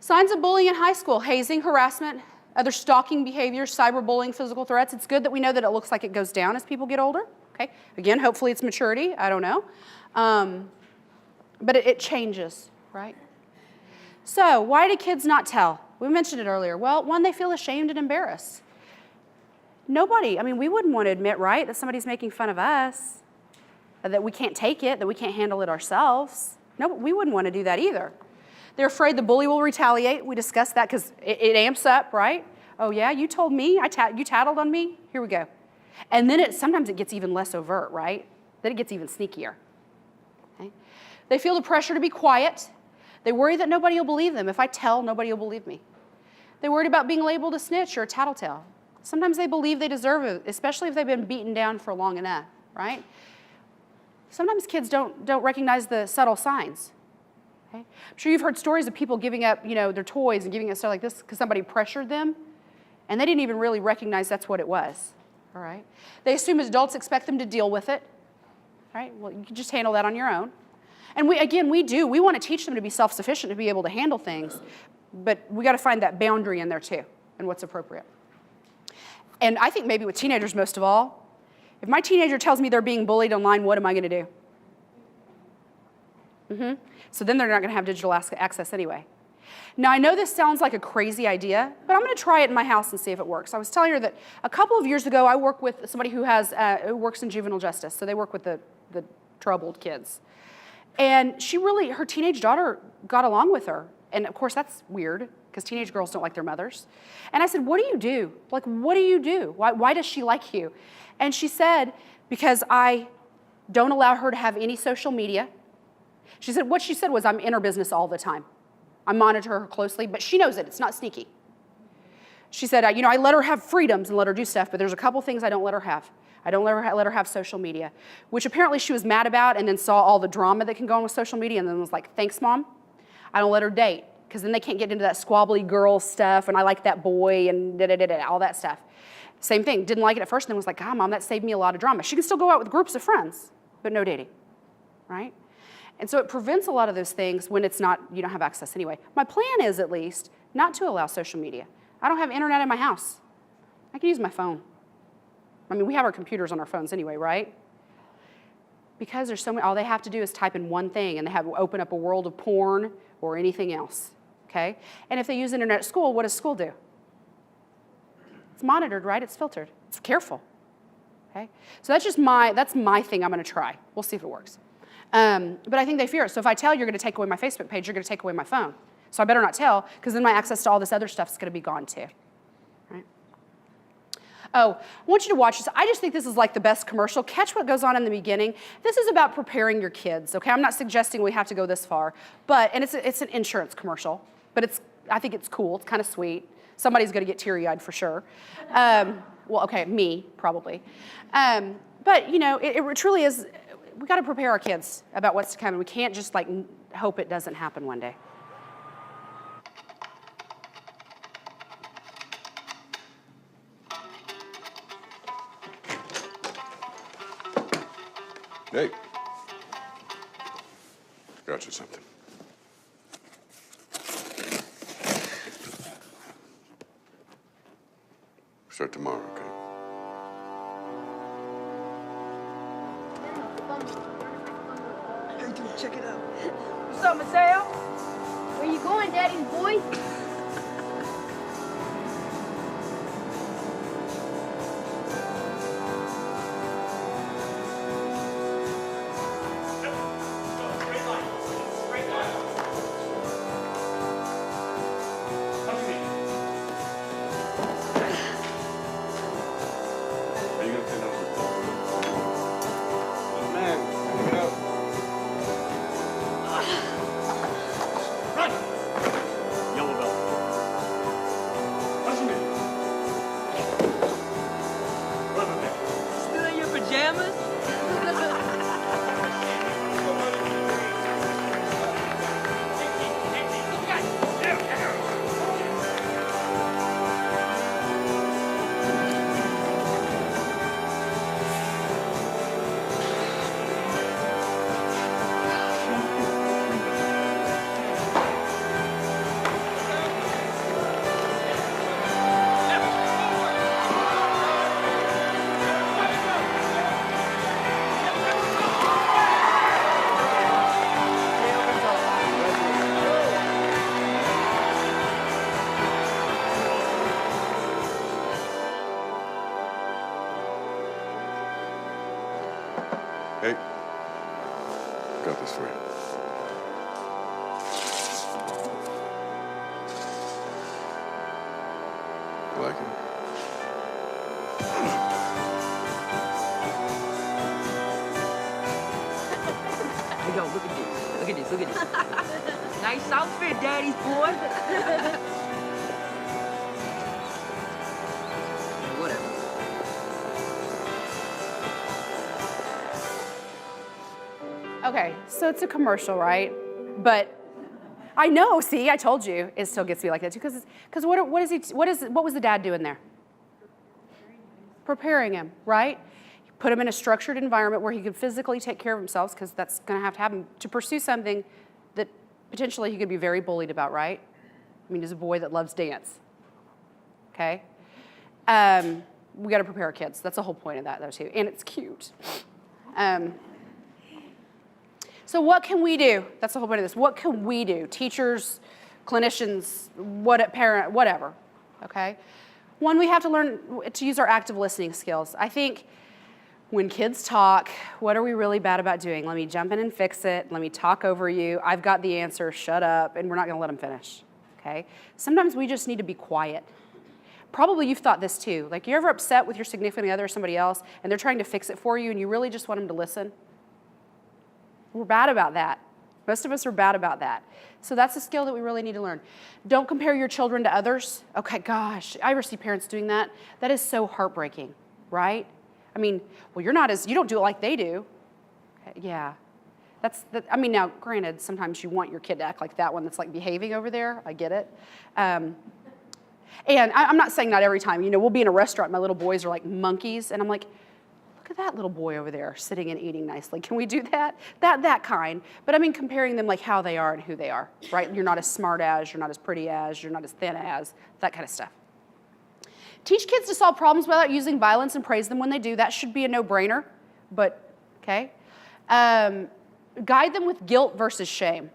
Signs of bullying in high school: hazing, harassment, other stalking behaviors, cyberbullying, physical threats. It's good that we know that it looks like it goes down as people get older. Okay. Again, hopefully it's maturity. I don't know. But it changes, right? So why do kids not tell? We mentioned it earlier. Well, one, they feel ashamed and embarrassed. Nobody, I mean, we wouldn't want to admit, right, that somebody's making fun of us, that we can't take it, that we can't handle it ourselves. No, we wouldn't want to do that either. They're afraid the bully will retaliate. We discussed that because it amps up, right? Oh yeah, you told me, you tattled on me, here we go. And then sometimes it gets even less overt, right? Then it gets even sneakier. Okay? They feel the pressure to be quiet. They worry that nobody will believe them. If I tell, nobody will believe me. They're worried about being labeled a snitch or a tattletale. Sometimes they believe they deserve it, especially if they've been beaten down for long enough, right? Sometimes kids don't recognize the subtle signs. Okay? I'm sure you've heard stories of people giving up, their toys and giving up stuff like this because somebody pressured them, and they didn't even really recognize that's what it was. All right? They assume adults expect them to deal with it. All right? Well, you can just handle that on your own. And we want to teach them to be self-sufficient, to be able to handle things, but we got to find that boundary in there too, and what's appropriate. And I think maybe with teenagers most of all, if my teenager tells me they're being bullied online, what am I going to do? So then they're not going to have digital access anyway. Now, I know this sounds like a crazy idea, but I'm going to try it in my house and see if it works. I was telling her that a couple of years ago, I work with somebody who works in juvenile justice, so they work with the troubled kids. And her teenage daughter got along with her. And of course, that's weird, because teenage girls don't like their mothers. And I said, what do you do? Like, what do you do? Why does she like you? And she said, because I don't allow her to have any social media. She said, what she said was, I'm in her business all the time. I monitor her closely, but she knows it. It's not sneaky. She said, I let her have freedoms and let her do stuff, but there's a couple things I don't let her have. I don't let her have social media, which apparently she was mad about and then saw all the drama that can go on with social media and then was like, thanks, Mom. I don't let her date, because then they can't get into that squabbly girl stuff and I like that boy and all that stuff. Same thing, didn't like it at first and then was like, God, Mom, that saved me a lot of drama. She can still go out with groups of friends, but no dating, right? And so it prevents a lot of those things when it's not, you don't have access anyway. My plan is, at least, not to allow social media. I don't have internet in my house. I can use my phone. I mean, we have our computers on our phones anyway, right? Because there's so many, all they have to do is type in one thing and they open up a world of porn or anything else, okay? And if they use internet at school, what does school do? It's monitored, right? It's filtered. It's careful, okay? So that's my thing I'm gonna try. We'll see if it works. But I think they fear it. So if I tell you're gonna take away my Facebook page, you're gonna take away my phone. So I better not tell, because then my access to all this other stuff is gonna be gone too, right? Oh, I want you to watch this. I just think this is like the best commercial. Catch what goes on in the beginning. This is about preparing your kids, okay? I'm not suggesting we have to go this far, and it's an insurance commercial, but I think it's cool, it's kind of sweet. Somebody's gonna get teary-eyed for sure. Well, okay, me, probably. But it truly is, we gotta prepare our kids about what's to come, and we can't just like hope it doesn't happen one day. Hey, got you something. Start tomorrow, okay? Hey, dude, check it out. What's up, Mateo? Where you going, Daddy's boy? Hey, got this for you. You like it? Hey, yo, look at this. Look at this, look at this. Nice outfit, daddy's boy. Whatever. Okay, so it's a commercial, right? But I know, see, I told you, it still gets me like that too, because what was the dad doing there? Preparing him, right? Put him in a structured environment where he could physically take care of himself, because that's gonna have to happen to pursue something that potentially he could be very bullied about, right? I mean, he's a boy that loves dance, okay? We gotta prepare our kids. That's the whole point of that though too, and it's cute. So what can we do? That's the whole point of this. What can we do? Teachers, clinicians, parent, whatever, okay? One, we have to learn to use our active listening skills. I think when kids talk, what are we really bad about doing? Let me jump in and fix it. Let me talk over you. I've got the answer, shut up, and we're not gonna let them finish, okay? Sometimes we just need to be quiet. Probably you've thought this too. Like, you're ever upset with your significant other or somebody else, and they're trying to fix it for you, and you really just want them to listen? We're bad about that. Most of us are bad about that. So that's a skill that we really need to learn. Don't compare your children to others. Okay, gosh, I ever see parents doing that. That is so heartbreaking, right? I mean, well, you don't do it like they do. Okay, yeah. I mean, now, granted, sometimes you want your kid to act like that one that's like behaving over there. I get it. And I'm not saying not every time. You know, we'll be in a restaurant, my little boys are like monkeys, and I'm like, look at that little boy over there sitting and eating nicely. Can we do that? That kind. But I mean, comparing them like how they are and who they are, right? You're not as smart as, you're not as pretty as, you're not as thin as, that kind of stuff. Teach kids to solve problems without using violence and praise them when they do. That should be a no-brainer, but, okay. Guide them with guilt versus shame,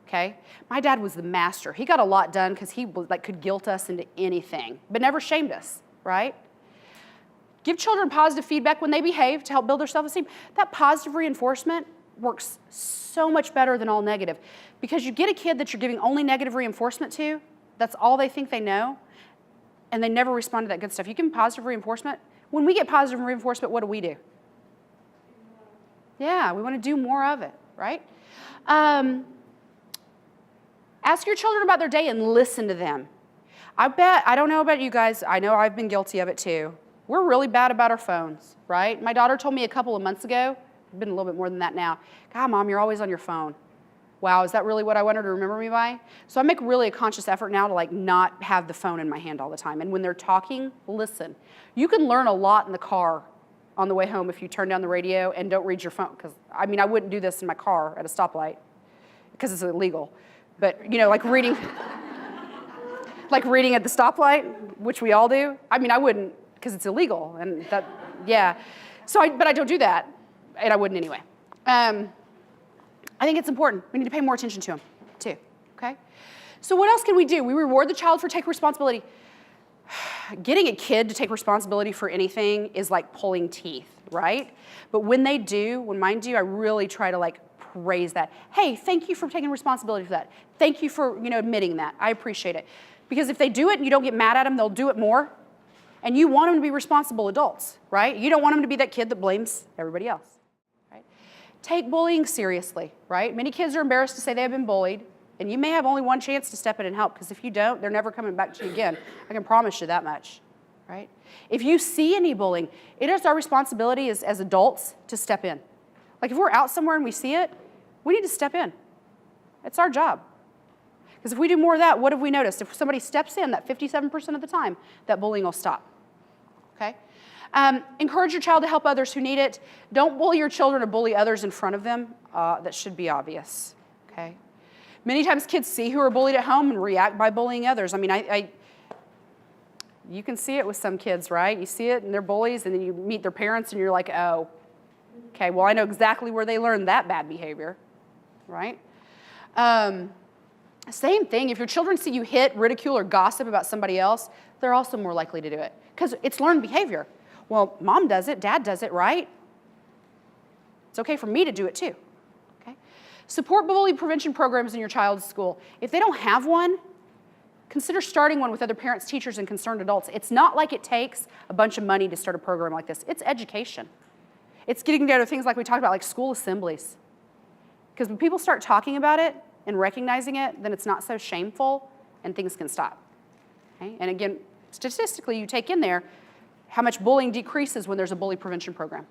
okay? My dad was the master. He got a lot done because he could guilt us into anything, but never shamed us, right? Give children positive feedback when they behave to help build their self-esteem. That positive reinforcement works so much better than all negative, because you get a kid that you're giving only negative reinforcement to, that's all they think they know, and they never respond to that good stuff. You give them positive reinforcement. When we get positive reinforcement, what do? Yeah, we want to do more of it, right? Ask your children about their day and listen to them. I don't know about you guys, I know I've been guilty of it too. We're really bad about our phones, right? My daughter told me a couple of months ago, it's been a little bit more than that now, God, Mom, you're always on your phone. Wow, is that really what I want her to remember me by? So I make really a conscious effort now to like not have the phone in my hand all the time. And when they're talking, listen. You can learn a lot in the car on the way home if you turn down the radio and don't read your phone. Because I mean, I wouldn't do this in my car at a stoplight because it's illegal. But you know, like reading at the stoplight, which we all do. I mean, I wouldn't, because it's illegal, and that, yeah. But I don't do that, and I wouldn't anyway. I think it's important. We need to pay more attention to them, too, okay? So what else can we do? We reward the child for taking responsibility. Getting a kid to take responsibility for anything is like pulling teeth, right? But when they do, when mine do, I really try to like praise that. Hey, thank you for taking responsibility for that. Thank you for, admitting that. I appreciate it. Because if they do it and you don't get mad at them, they'll do it more. And you want them to be responsible adults, right? You don't want them to be that kid that blames everybody else, right? Take bullying seriously, right? Many kids are embarrassed to say they have been bullied, and you may have only one chance to step in and help, because if you don't, they're never coming back to you again. I can promise you that much, right? If you see any bullying, it is our responsibility as adults to step in. Like if we're out somewhere and we see it, we need to step in. It's our job. Because if we do more of that, what have we noticed? If somebody steps in, that 57% of the time, that bullying will stop, okay? Encourage your child to help others who need it. Don't bully your children or bully others in front of them. That should be obvious, okay? Many times kids see who are bullied at home and react by bullying others. I mean, you can see it with some kids, right? You see it and they're bullies, and then you meet their parents and you're like, oh, okay, well, I know exactly where they learned that bad behavior, right? Same thing, if your children see you hit, ridicule, or gossip about somebody else, they're also more likely to do it, because it's learned behavior. Well, mom does it, dad does it, right? It's okay for me to do it too. Okay? Support bully prevention programs in your child's school. If they don't have one, consider starting one with other parents, teachers, and concerned adults. It's not like it takes a bunch of money to start a program like this. It's education. It's getting together things like we talked about, like school assemblies. Because when people start talking about it and recognizing it, then it's not so shameful and things can stop. Okay? And again, statistically, you take in there how much bullying decreases when there's a bullying prevention program.